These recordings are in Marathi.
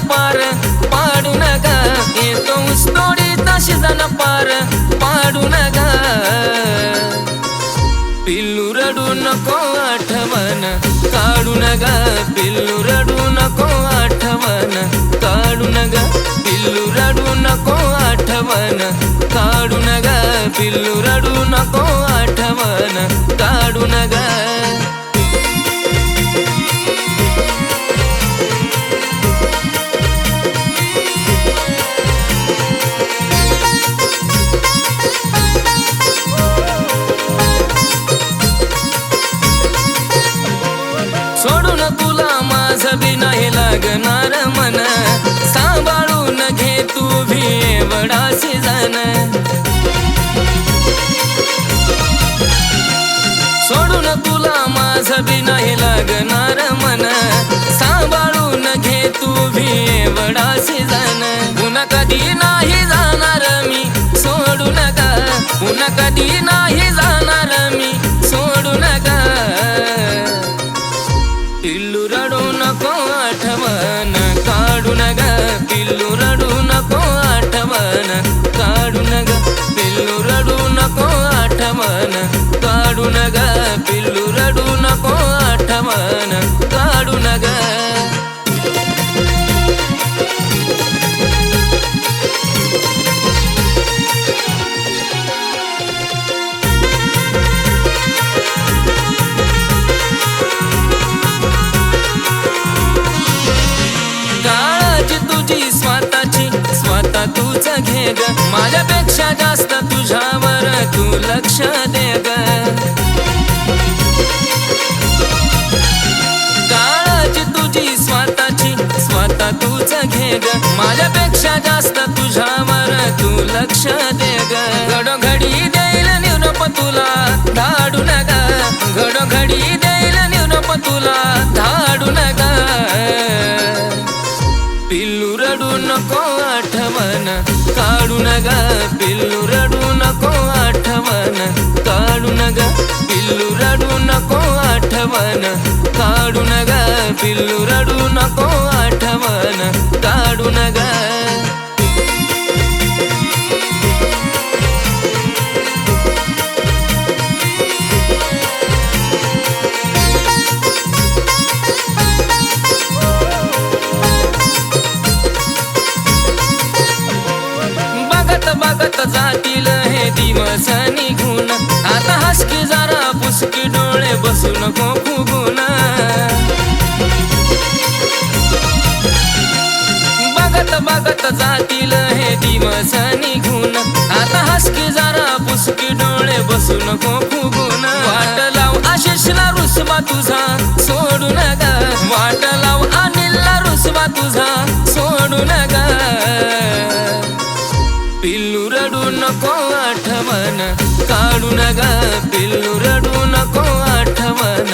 पार पाडू नका, येतो ऊसतोडीचा सीजन पार पाडू नका. पिल्लू रडू नको आठवण काढू नका, पिल्लू रडू नको आठवण काढू नका, पिल्लू रडू नको आठवण काढू नका, पिल्लू रडू नको आठवण काढू नका. सोडून तुला माझं बी नाही लागणार मन, सांभाळून घे तू भी एवढा सीजन. सोडून तुला माझं बी नाही लागणार मन, सांभाळून घे तू भी एवढा सीजन. पुन्हा कधी नाही जाणार मी सोडू नका, पुन्हा कधी नाही जाणार मी सोडू नका. पिल्लू रडू नको आठवण काढू नका, पिल्लू रडू नको आठवण काढू नका, पिल्लू रडू नको आठवण काढू नका, पिल्लू रडू नको आठवण काढू नका. तूच घे ग, माझ्यापेक्षा जास्त तुझ्यावर तू लक्ष दे ग. काळजी तुझी स्वतःची स्वतः तूच घे ग, माझ्यापेक्षा जास्त तुझ्यावर तू लक्ष दे ग. घडोघडी देईल निरोप तुला धाडू नका, घडोघडी देईल निरोप तुला धाडू नका. पिल्लू रडू नको आठवण काढू नका, पिल्लू रडू नको आठवण काढू नका, पिल्लू रडू नको आठवण काढू नका, पिल्लू रडू नको आठवण काढू नका. बघत जातील हे दिवस निघून, आता हसकी जरा पुसकी डोळे बसू नको फुगून. बघत जातील हे दिवस निघून, आता हसकी जरा पुसकी डोळे बसू नको फुगून. वाट लाव आशिषला रुसवा तुझा सोडू नका, वाट लाव अनिलला रुसवा तुझा सोडू नका. पिल्लू रडू नको आठवण काढू नका, पिल्लू रडू नको आठवण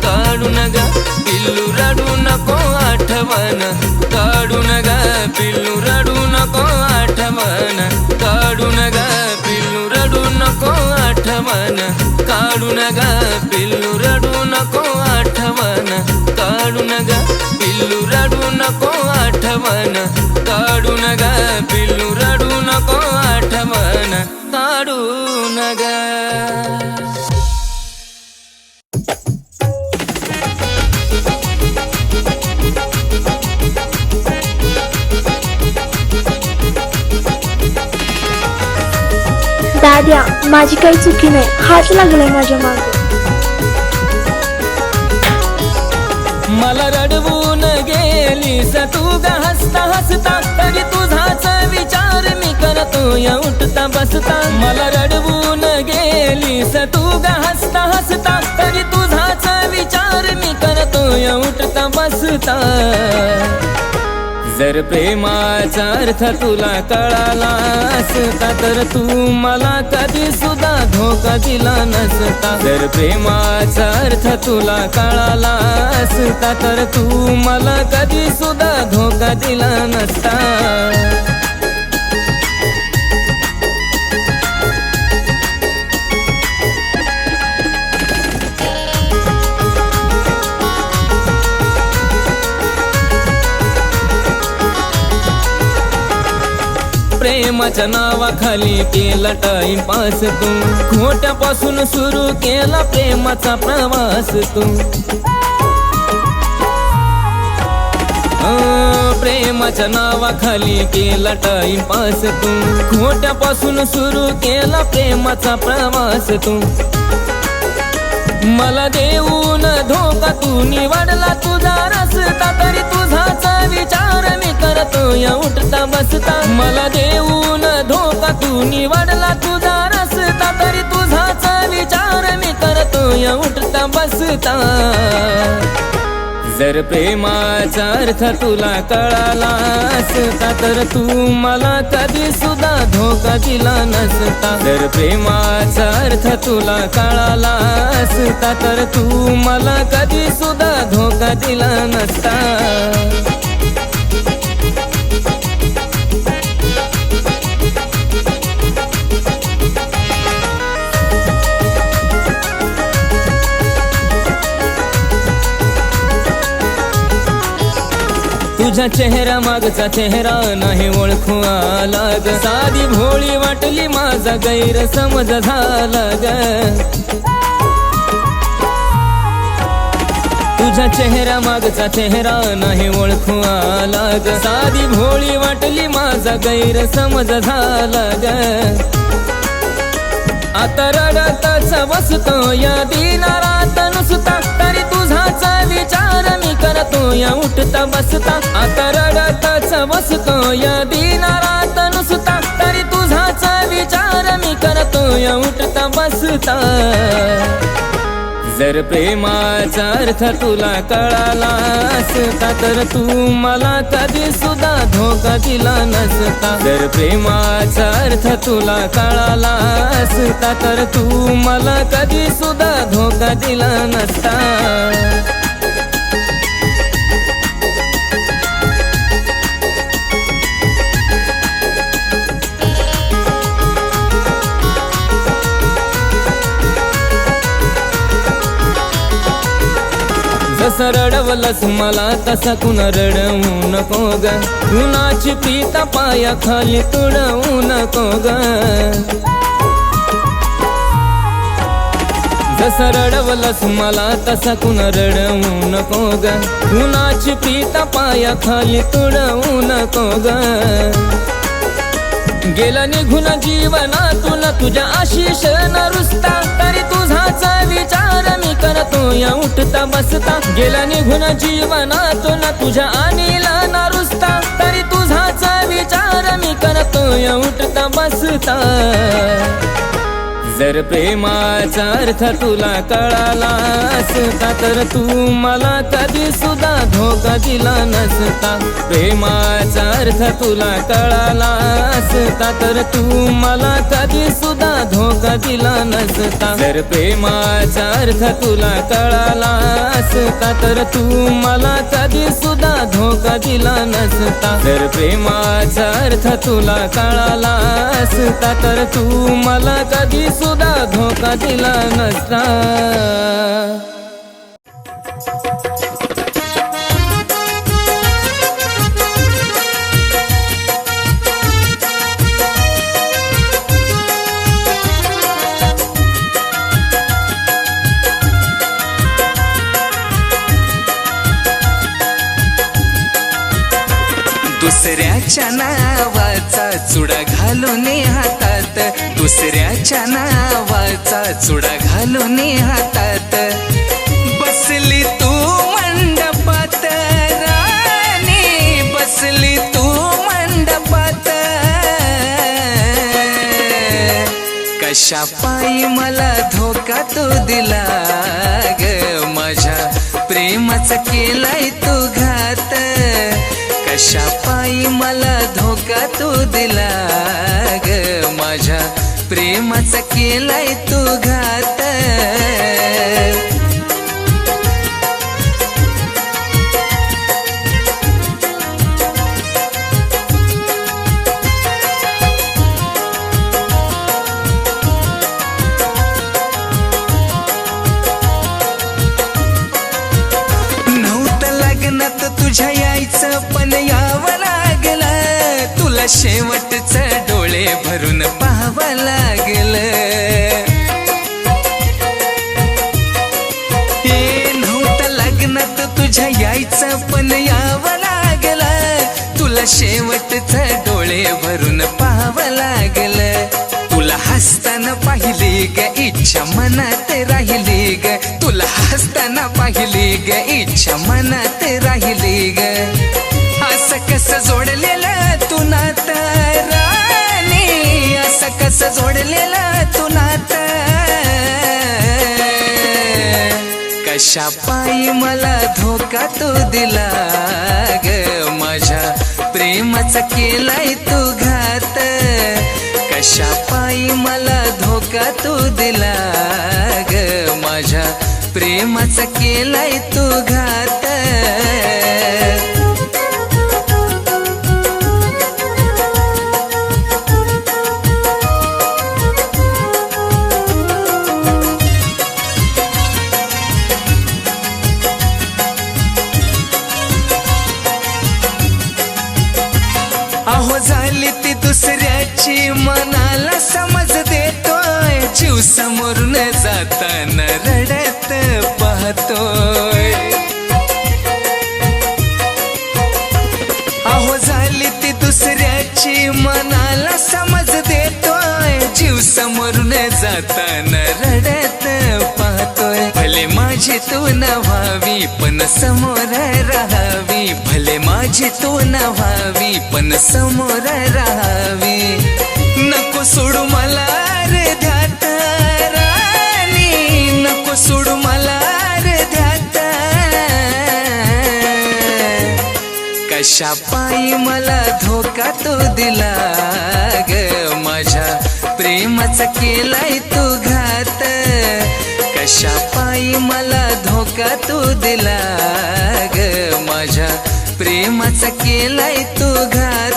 काढू नका, पिल्लू रडू नको आठवण काढू नका, पिल्लू रडू नको आठवण काढू नका, पिल्लू रडू नको आठवण काढू नका, पिल्लू रडू नको आठवण काढू नका, पिल्लू रडू नको आठवण काढू नका, पिल्लू रडू नको आठवण काढू नका. दाद्या, माझी काही चुकी नाही, हात लागलाय माझ्या मागे. मला रडवून गेलीस तू ग हसता हसता, तरी तुझाच विचार मी करतो या उठता बसता. मला रडवून गेलीस तू ग हसता हसता, तरी तुझाच विचार मी करतो या उठता बसता. जर प्रेमाचा अर्थ तुला कळाला असता, तर तू मला कधी सुद्धा धोका दिला नसता. जर प्रेमाचा अर्थ तुला कळाला असता, तर तू मला कधी सुद्धा धोका दिला नसता. प्रेमाच्या नावाखाली केला टाइमपास तू, खोट्यापासून सुरू केला प्रेमाचा प्रवास तू. प्रेमाच्या नावाखाली केला टाइमपास तू, खोट्यापासून सुरू केला प्रेमाचा प्रवास तू. मला देऊन धोका तू निवडला तुझा रस्ता, तरी तुझाच विचार मी करतोय उठता बसता. मला देऊन धोका तू निवडला तुझा रस्ता, तरी तुझाच विचार मी करतोय उठता बसता. जर प्रेमाचा अर्थ तुला कळाला असता, तर तू मला कधी सुद्धा धोका दिला नसता. जर प्रेमाचा अर्थ तुला कळाला असता, तर तू मला कधी सुद्धा धोका दिला नसता. तुझ्या चेहरा मागचा चेहरा नाही ओळखू आला ग, साधी भोळी वाटली माझा गैरसमज झाला ग. तुझ्या चेहरा मागचा चेहरा नाही ओळखू आला ग, साधी भोळी वाटली माझा गैरसमज झाला ग. आता रडतच बसतो या दिनारात नुसता, तरी तुझाच विचार मी करतोय उठता बसता. आता रडतच बसतो या दिनारात नुसता, तरी तुझाच विचार मी करतोय उठता बसता. जर प्रेमाचा अर्थ तुला कळाला असता, तर तू मला कधी सुद्धा धोका दिला नसता. जर प्रेमाचा अर्थ तुला कळाला असता, तर तू मला कधी सुद्धा धोका दिला नसता. जसं रडवलंस मला तसा कुणा रडवू नको ग, कुणाची प्रीता पाया खाली तुडवू नको ग. जसं रडवलंस मला तसा कुणा रडवू नको ग, कुणाची प्रीता पाया खाली तुडवू नको ग. गेला निघून जीवनातून तुझ्या आशिष न रुसता, तरी तुझाच विचार मी करतोय उठता बसता. गेला निघून जीवनातून तुझ्या अनिल न रुसता, तरी तुझाच विचार मी करतोय उठता बसता. जर प्रेमाचा अर्थ तुला कळाला असता, तर तू मला कधी सुद्धा धोका दिला नसता. प्रेमाचा अर्थ तुला कळाला असता, तर तू मला कधी सुद्धा धोका दिला नसता. जर प्रेमाचा अर्थ तुला कळाला असता, तर तू मला कधी सुद्धा धोका दिला नसता. जर प्रेमाचा अर्थ तुला कळाला असता, तर तू मला कधी सुद्धा धोका दिला नसता. दुसऱ्याच्या नावाचा चुडा घालून हातात, दुसऱ्याच्या नावाचा चुडा घालून हातात. बसली तू मंडपात राणी, बसली तू मंडपात. कशा पायी मला धोका तू दिला ग, माझ्या प्रेमाचा केलाय तू घात. कशा पायी मला धोका तू दिला ग, माझ्या प्रेमाचा केलाय तू घात. नव्हतं लग्नात तुझ्या यायचं, पण यावं लागलं. तुला तुला शेवटचं डोळे भरून पाहावं लागलं. हे नव्हतं लग्नात तुझ्या यायचं पण यावं लागलं. तुला शेवटचं डोळे भरून पाहावं लागलं. तुला हसताना पाहिली ग इच्छा मनात राहिली ग. तुला हसताना पाहिली ग इच्छा मनात राहिली ग. असं कसं जोडलेलं तू नातं राणी, असं कसं जोडलेलं तू नातं. कशा पायी मला धोका तू दिला ग, माझ्या प्रेमाचा केलाय तू घात. कशा पायी मला धोका तू दिला ग, माझ्या प्रेमाचा केलाय तू घात. अहो झाली ती दुसऱ्याची मनाला समज देतोय. जीव समोरून जाताना रडत पाहतोय. अहो झाली ती दुसऱ्याची मनाला समज देतोय. जीव समोरून जाताना रडत पाहतोय. भले माझी तू न व्हावी पण समोर राहावी. भले माझी तू न व्हावी पण समोर राहावी. नको सोडू मला अर्ध्यात राणी, नको सोडू मला अर्ध्यात. कशा पायी मला धोका तू दिला ग, माझ्या प्रेमाचा केलाय तू घात. कशा पायी मला धोका तू दिला ग, माझ्या प्रेमाचा केलाय तू घात.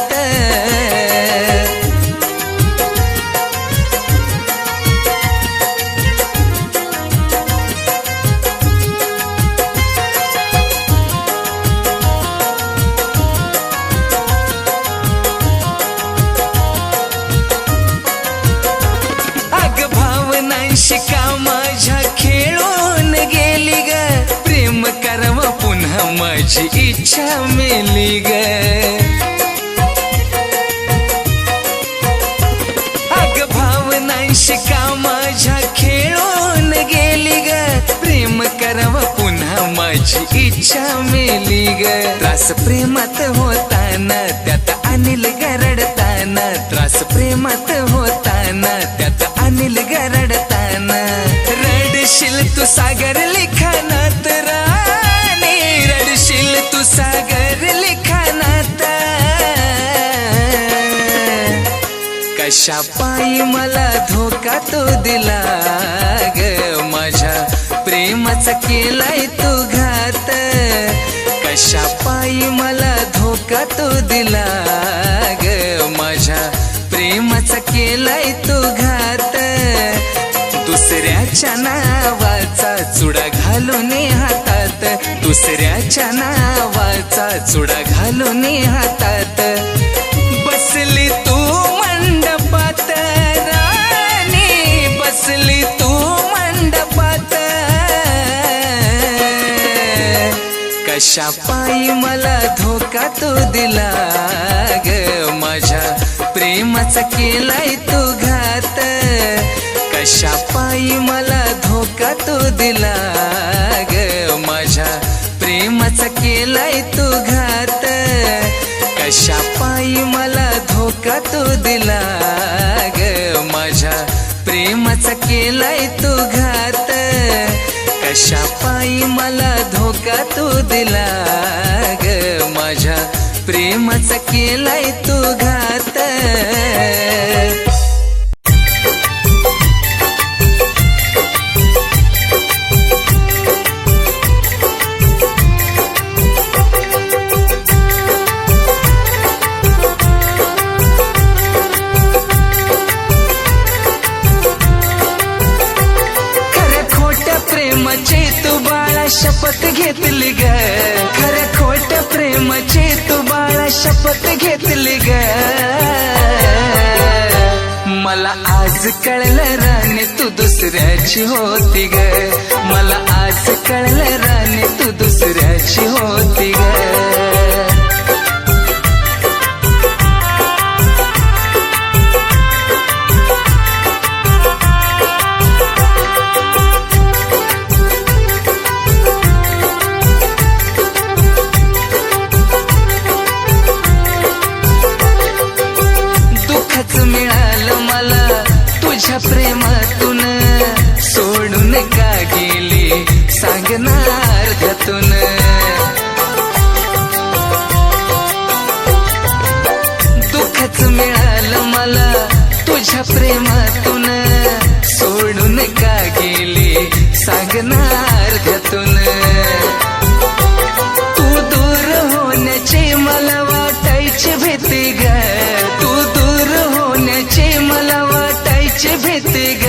अग भावनांशी का माझ्या खेळून गेली ग. प्रेम करावं पुन्हा माझी इच्छा मेली ग. अग भावनांशी का माझ्या खेळून गेली ग. प्रेम करावं पुन्हा माझी इच्छा मेली ग. त्रास प्रेमात होताना त्यात अनिल गरडताना. त्रास प्रेमात होताना त्यात अनिल गरडताना. रडशील तू सागर लिखाणात राणी, रडशील तू सागर लिखाणात. कशा पायी मला धोका तू दिला ग, माझ्या प्रेमाचा केलाय तू घात. कशा पायी मला धोका तू दिला ग, माझ्या प्रेमाचा केलाय तू घात. दुसऱ्याच्या नावाचा चुडा घालून हातात. दुसऱ्याच्या नावाचा चुडा घालून हातात. बसली तू मंडपात राणी, बसली तू मंडपात. कशा पायी मला धोका तू दिला ग, माझ्या प्रेमाचा केलाय तू घात. कशा पायी मला धोका तू दिला ग, माझ्या प्रेमाचा केलाय तू घात. कशा पायी मला धोका तू दिला ग, माझ्या प्रेमाचा केलाय तू घात. कशा पायी मला धोका तू दिला ग, माझ्या प्रेमाचा केलाय तू घात. शपथ घेतली ग, खऱ्या खोट्या प्रेमाची तू बाळा शपथ घेतली ग. कळलं राणी तू दुसऱ्याची होती ग, मला आज कळलं राणी तू दुसऱ्याची होती ग. दुःखच मिळालं मला तुझ्या प्रेमातून, सोडून का गेली सांग ना अर्ध्यातून. दुःखच मिळालं मला तुझ्या प्रेमातून, सोडून का गेली सांग ना अर्ध्यातून. तू दूर होण्याची मला वाटायची भीती ग, तू दूर होण्याची मला वाटायची भीती ग.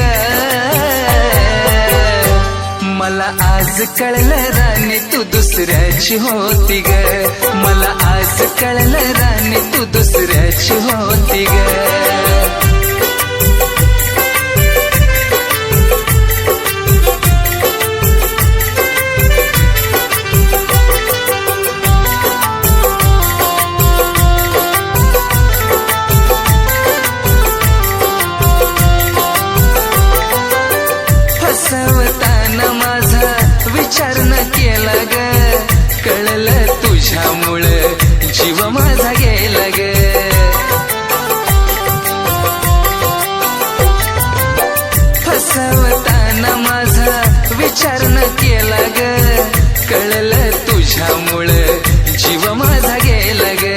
मला आज कळलं राणी तू दुसऱ्याची होती ग, मला आज कळलं राणी तू दुसऱ्याची होती ग. फसवताना माझा विचार न केला ग, कळलं तुझ्यामुळं जीव माझा गेला ग. फसवताना माझा विचार न केला ग, कळलं तुझ्यामुळं जीव माझा गेला ग.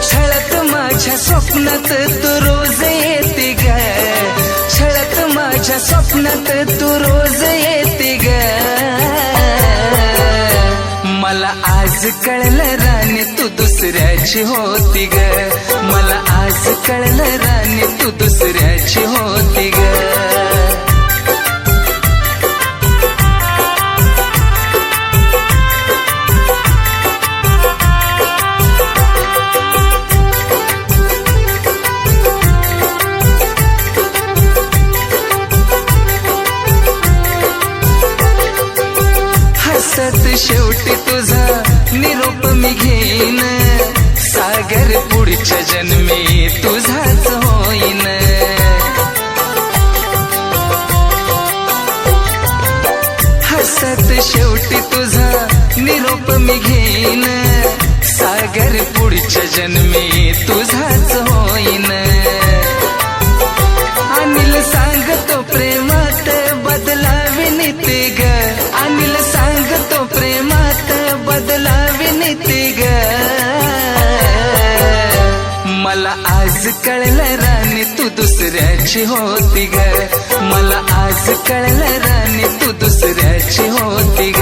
छळत माझ्या स्वप्नात तू रोज येते ग, छळत माझ्या स्वप्नात तू रोज येते ग. मला आज कळलं राणी तू दुसऱ्याची होती ग, मला आज कळलं राणी तू दुसऱ्याची होती ग. हसत शेवटी तुझा निरोप मी घेईन, सागर पुढच्या जन्मी तुझाच होईन. हसत शेवटी तुझा निरोप मी घेईन, सागर पुढच्या जन्मी तुझाच होईन. अनिल सांगतो प्रेमात बदलावी नीती ग, अनिल सांगतो प्रेमात बदलावी नीती ग. मला आज कळलं राणी तू दुसऱ्याची होती ग, मला आज कळलं राणी तू दुसऱ्याची होती ग.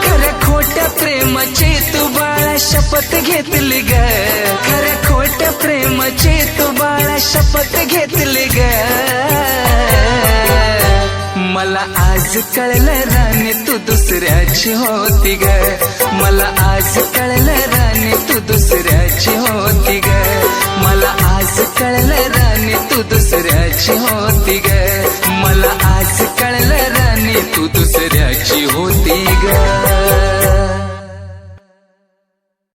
खऱ्या खोट्या प्रेमाची तू बाळा शपथ घेतली ग, खऱ्या खोट्या प्रेमाची तू बाळा शपथ घेतली ग. मला आज कळलं राणी तू दुसऱ्याची होती ग, मला आज कळलं राणी तू दुसऱ्याची होती ग, मला आज कळलं राणी तू दुसऱ्याची होती ग, मला आज कळलं राणी तू दुसऱ्या